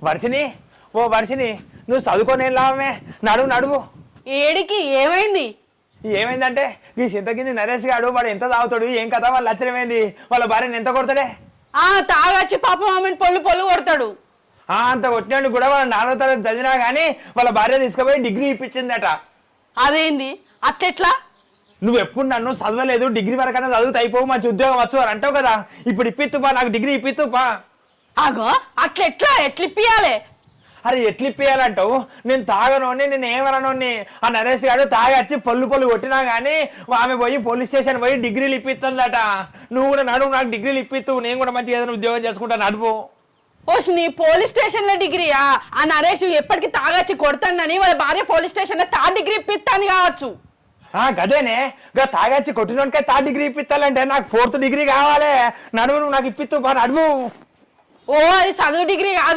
వర్షిని, ఓ వర్షిని, నువ్వు చదువుకొని లాభమే. నడువు నడువు. ఏడికి ఏమైంది? ఏమైందంటే ఈ చింతకింది నరేష్ గాడు వాడు ఎంత తాగుతాడు, ఏం కథ, వాళ్ళ లచ్చనమైంది, వాళ్ళ భార్యను ఎంత కొడతాడే. తాగొచ్చి పాపం ఆమెను పొల్లు పొల్లు కొడతాడు. అంత కొట్టినాడు కూడా వాళ్ళ 4వ తరగతి చదివినా కానీ వాళ్ళ భార్య తీసుకుపోయి డిగ్రీ ఇప్పించిందట. అదేంది అట్లెట్లా? నువ్వు ఎప్పుడు నన్ను చదవలేదు, డిగ్రీ వరకైనా చదువుతా అయిపోవు, మంచి ఉద్యోగం వచ్చు అని అంటావు కదా. ఇప్పుడు ఇప్పిత్తుపా, నాకు డిగ్రీ ఇప్పిత్తుపా. అగో ఎట్లా ఇప్పియాలి? అరే ఎట్లు ఇప్పియాలంటావు? నేను తాగనోని, నేను ఏమనోని. ఆ నరేష్ గారు తాగొచ్చి పొల్లు కొట్టినా కానీ ఆమె పోయి పోలీస్ స్టేషన్ పోయి డిగ్రీలు ఇప్పిస్తుందట. నువ్వు కూడా నడువు, నాకు డిగ్రీలు ఇప్పిత్తు, నేను కూడా మంచిగా ఏదైనా ఉద్యోగం చేసుకుంటా, నడువు. నీ పోలీస్ స్టేషన్ లో డిగ్రీయా? ఆ నరేష్ ఎప్పటికీ తాగొచ్చి కొడతానని వాళ్ళ భార్య పోలీస్ స్టేషన్ లో 3rd డిగ్రీ ఇప్పిస్తాను కావచ్చు. గదేనే, తాగొచ్చి కొట్టినోనికే 3rd డిగ్రీ ఇప్పిస్తానంటే నాకు 4th డిగ్రీ కావాలి. నడువు, నువ్వు నాకు ఇప్పిత్తు, నడువు. అది చదువు డిగ్రీ కాదు.